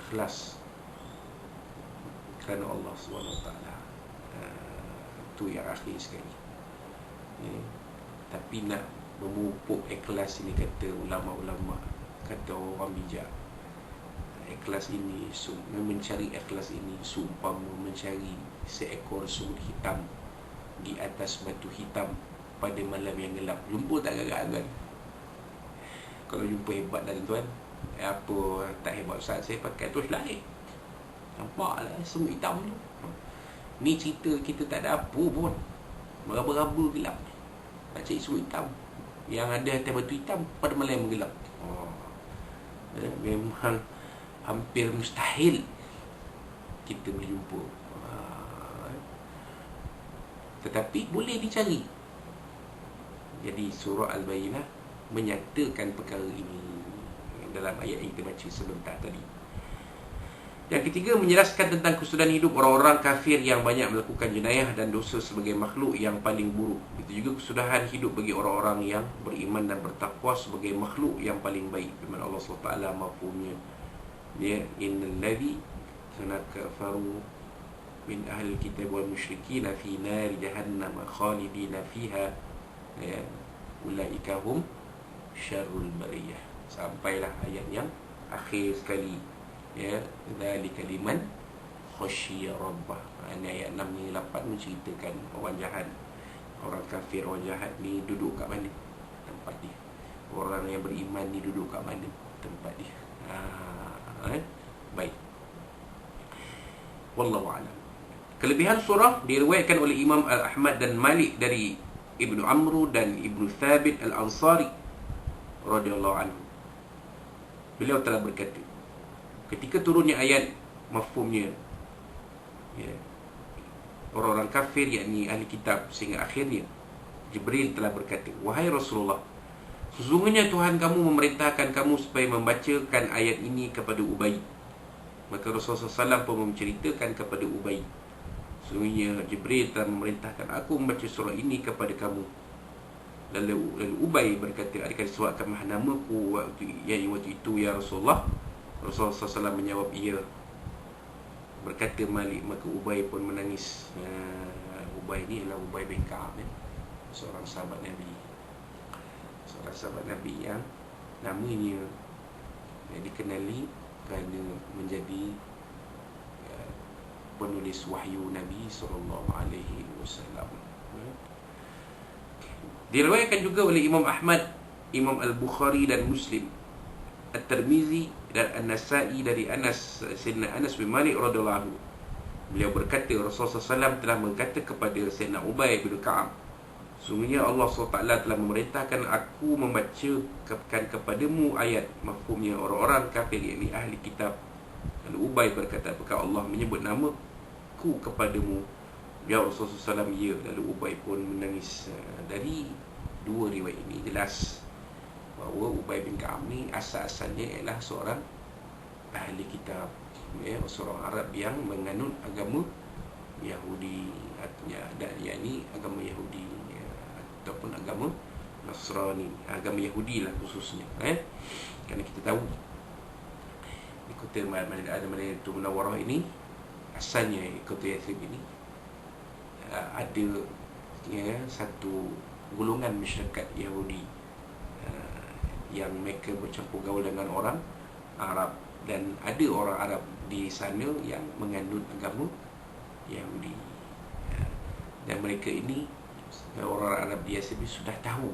ikhlas kerana Allah SWT. Itu yang akhir sekali. Tapi nak memupuk ikhlas ini, kata ulama-ulama, kata orang bijak, ikhlas ini, mencari ikhlas ini seumpama mencari seekor semut hitam di atas batu hitam pada malam yang gelap. Jumpa tak agak-agak? Kalau jumpa hebat dah tuan. Apa tak hebat Ustaz, saya pakai terus lain. Nampaklah semut hitam tu. Ni cerita kita tak ada apa pun, meraba-raba gelap, nak cari semut hitam yang ada atas batu hitam pada malam yang gelap. Memang hampir mustahil kita boleh jumpa. Tetapi boleh dicari. Jadi surah Al-Bayyinah menyatakan perkara ini dalam ayat yang kita baca sebentar tadi. Yang ketiga, menjelaskan tentang kesudahan hidup orang-orang kafir yang banyak melakukan jenayah dan dosa sebagai makhluk yang paling buruk. Itu juga kesudahan hidup bagi orang-orang yang beriman dan bertakwa sebagai makhluk yang paling baik. Firman Allah SWT mafhumnya, dia innal ladzi kafaru min ahli kitab wal musyrikin fi nar jahannam khalidina fiha, ya, ulaika hum syarrul bariyah. Sampailah ayat yang akhir sekali, ya, dzalika liman khasyiya rabbah. Ini ayat 6 ni 8 menceritakan orang jahat, orang kafir, orang jahat ni duduk kat mana tempat dia. Orang yang beriman ni duduk kat mana tempat dia. Baik. Wallahu a'lam. Kelebihan surah diriwayatkan oleh Imam Al-Ahmad dan Malik dari Ibnu Amru dan Ibnu Thabit Al-Ansari radhiyallahu anhu. Beliau telah berkata, ketika turunnya ayat mafhumnya, ya, orang-orang kafir, yakni ahli kitab, sehingga akhirnya Jibril telah berkata, wahai Rasulullah, sesungguhnya Tuhan kamu memerintahkan kamu supaya membacakan ayat ini kepada Ubay. Maka Rasulullah SAW pun menceritakan kepada Ubay, sesungguhnya Jibril telah memerintahkan aku membaca surah ini kepada kamu. Lalu Ubay berkata, adakah disebutkan namaku waktu itu ya Rasulullah? Rasulullah SAW menjawab, iya. Berkata Malik, maka Ubay pun menangis. Ubay ni adalah Ubay bin Ka'ab, seorang sahabat Nabi, seorang sahabat Nabi yang namanya dikenali kerana menjadi penulis wahyu Nabi SAW. Diriwayatkan juga oleh Imam Ahmad, Imam Al-Bukhari dan Muslim, At-Tirmizi dan An-Nasa'i dari Sayyidina Anas bin Malik radhiyallahu anhu. Beliau berkata, Rasulullah SAW telah berkata kepada Sayyidina Ubay bin Ka'ab, sesungguhnya Allah SWT telah memerintahkan aku membacakan kepadamu ayat, mafhumnya orang-orang kafir, yakni ahli kitab. Lalu Ubay berkata, apakah Allah menyebut namaku kepadamu? Jawab Rasulullah SAW, ya. Lalu Ubay pun menangis. Dari dua riwayat ini jelas bahawa Ubay bin Ka'ab ni asal-asalnya ialah seorang ahli kitab, ya, seorang Arab yang menganut agama Yahudi, artinya yakni agama Yahudi, ya, ataupun agama Nasrani, agama Yahudi lah khususnya, kerana kita tahu di kota Madinah Munawwarah ini, asalnya kota Yathrib ini ada, ya, satu golongan masyarakat Yahudi yang mereka bercampur gaul dengan orang Arab, dan ada orang Arab di sana yang menganut agama Yahudi, dan mereka ini, orang Arab di Yathrib sudah tahu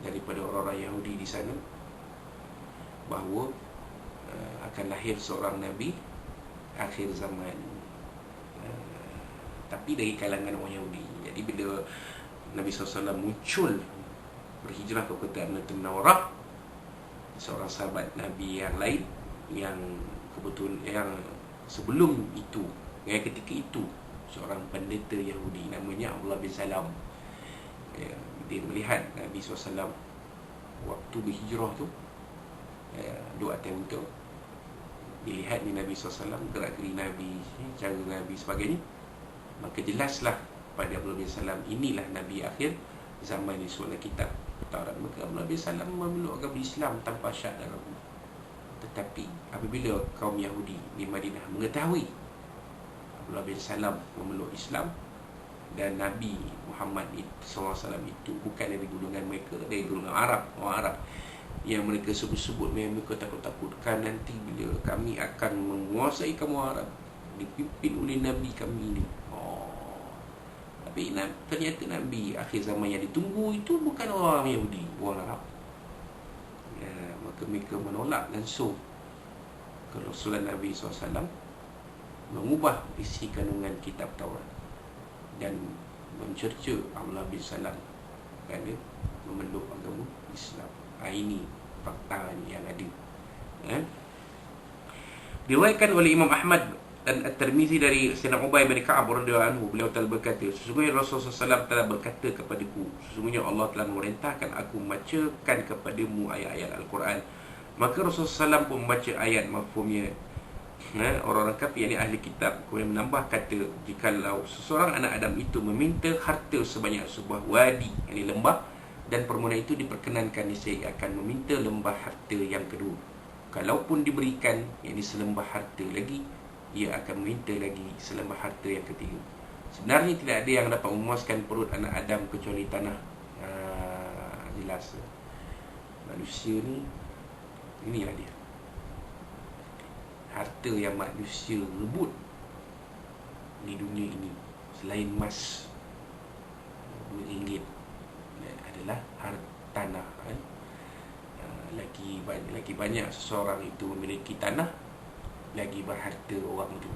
daripada orang-orang Yahudi di sana bahawa akan lahir seorang Nabi akhir zaman, tapi dari kalangan orang Yahudi. Jadi bila Nabi SAW muncul berhijrah ke kota Madinah Munawwarah, seorang sahabat Nabi yang lain yang kebetulan yang sebelum itu, yang ketika itu seorang pendeta Yahudi namanya Abdullah bin Salam, ya, dia melihat Nabi SAW waktu berhijrah tu, doa untuk dilihat ni Nabi SAW, gerak-geri Nabi, cara Nabi sebagainya, maka jelaslah pada Abdullah bin Salam, inilah Nabi akhir zaman di surah kitab Taurat. Maka Abdullah bin Salam memeluk agama Islam tanpa syak dan ragu. Tetapi apabila kaum Yahudi di Madinah mengetahui Abdullah bin Salam memeluk Islam dan Nabi Muhammad SAW itu bukan dari golongan mereka, dari golongan Arab, orang Arab yang mereka sebut-sebut, mereka takut-takutkan nanti bila kami akan menguasai kamu Arab dipimpin oleh Nabi kami ini. Tapi ternyata Nabi akhir zaman yang ditunggu itu bukan orang Yahudi, orang Arab. Maka mereka menolak langsung kerasulan Nabi SAW, mengubah isi kandungan kitab Taurat dan mencerca Abdullah bin Salam kerana memeluk agama Islam. Ini fakta yang ada. Diriwayatkan oleh Imam Ahmad dan At-Tirmizi dari Sayyidina Ubay bin Ka'ab radhiyallahu anhu, beliau telah berkata, sesungguhnya Rasulullah SAW telah berkata kepadaku, sesungguhnya Allah telah memerintahkan aku membacakan kepadamu ayat-ayat Al-Quran. Maka Rasulullah SAW pun membaca ayat mafhumnya. Orang-orang kafir, yakni ahli kitab, kemudian menambah kata, jikalau seseorang anak Adam itu meminta harta sebanyak sebuah wadi, yakni lembah, dan permohonan itu diperkenankan, saya akan meminta lembah harta yang kedua. Kalaupun diberikan, yakni selembah harta lagi, ia akan meminta lagi selembah harta yang ketiga. Sebenarnya tidak ada yang dapat memuaskan perut anak Adam kecuali tanah. Jelas manusia ni, inilah dia harta yang manusia rebut di dunia ini selain emas RM2 adalah tanah. Lagi banyak seseorang itu memiliki tanah, lagi berharta orang itu.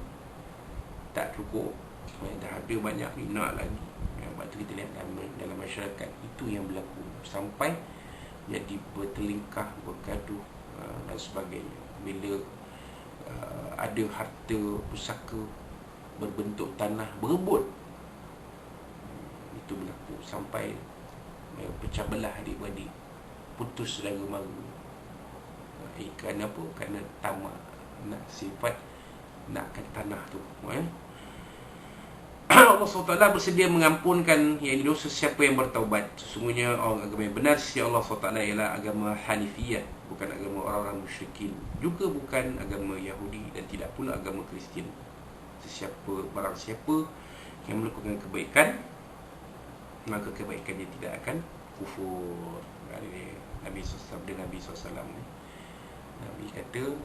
Tak cukup, dah ada banyak nak lagi. Sebab tu kita lihat dalam masyarakat itu yang berlaku, sampai jadi bertelingkah, bergaduh dan sebagainya. Bila ada harta pusaka berbentuk tanah berebut, itu berlaku sampai pecah belah adik-beradik, putus saudara mara. Kerana apa? Kerana tamak, nak sifat, nakkan tanah tu. Allah SWT bersedia mengampunkan yang dosa siapa yang bertaubat. Sesungguhnya orang agama yang benar sisi Allah SWT ialah agama Hanifiyah, bukan agama orang-orang musyrikin, juga bukan agama Yahudi dan tidak pula agama Kristian. Barang siapa yang melakukan kebaikan, maka kebaikannya tidak akan kufur. Nabi SAW, Nabi SAW, Nabi kata,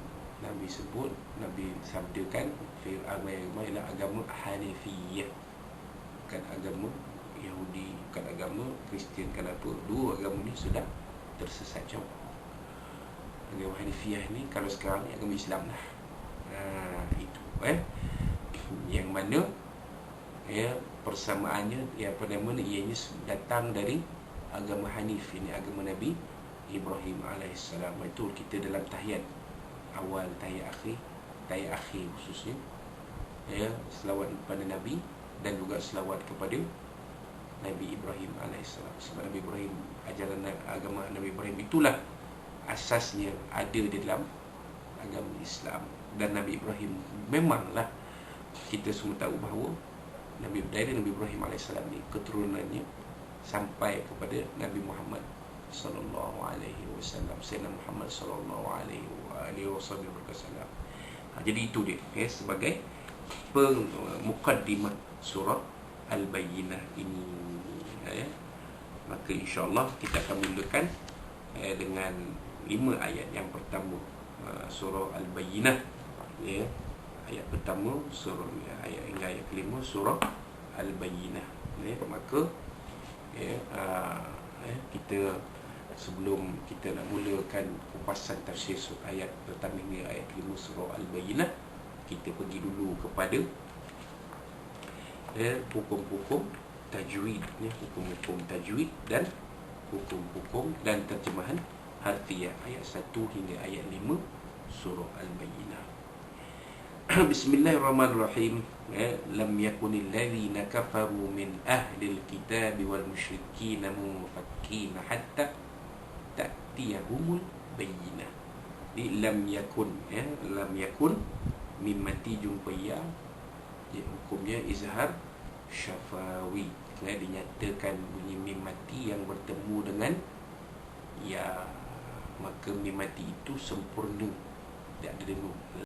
Nabi sebut, Nabi sabdakan, agama ialah agama Hanifiyah, bukan agama Yahudi, bukan agama Kristian. Kenapa? Dua agama ni sudah tersesat jauh. Agama Hanifiyah ni kalau sekarang ni agama Islam lah. Itu yang mana persamaannya, ianya datang dari agama Hanif, ini agama Nabi Ibrahim AS. Itu kita dalam tahiyat awal, tahiyat akhir khususnya, selawat kepada Nabi dan juga selawat kepada Nabi Ibrahim AS. Sebab Nabi Ibrahim, ajaran agama Nabi Ibrahim itulah asasnya ada di dalam agama Islam. Dan Nabi Ibrahim memanglah, kita semua tahu bahawa dari Nabi Ibrahim AS ni keturunannya sampai kepada Nabi Muhammad sallallahu alaihi wasallam, Sayyidina Muhammad sallallahu alaihi wasallam. Jadi itu dia sebagai muqaddimah surah Al-Bayyinah ini. Maka insya-Allah kita akan mulakan dengan 5 ayat yang pertama surah Al-Bayyinah. Ayat pertama surah, ayat hingga ayat kelima surah Al-Bayyinah. Maka kita, sebelum kita nak mulakan kupasan tafsir ayat pertama hingga ayat kelima surah Al-Bayyinah, kita pergi dulu kepada hukum-hukum tajwid, hukum-hukum tajwid dan hukum-hukum dan terjemahan harfiah ayat 1 hingga ayat 5 surah Al-Bayyinah. Bismillahirrahmanirrahim. Lam yakunil ladzina kafaru min ahlil kitab wal musyrikin munfakin hatta ta'tiyahumul bayyinah. Di lam yakun, lam yakun mimati jumpaya, hukumnya izhar syafawi, dinyatakan bunyi mim mati yang bertemu dengan ya, maka mim mati itu sempurna Dia ada dengung.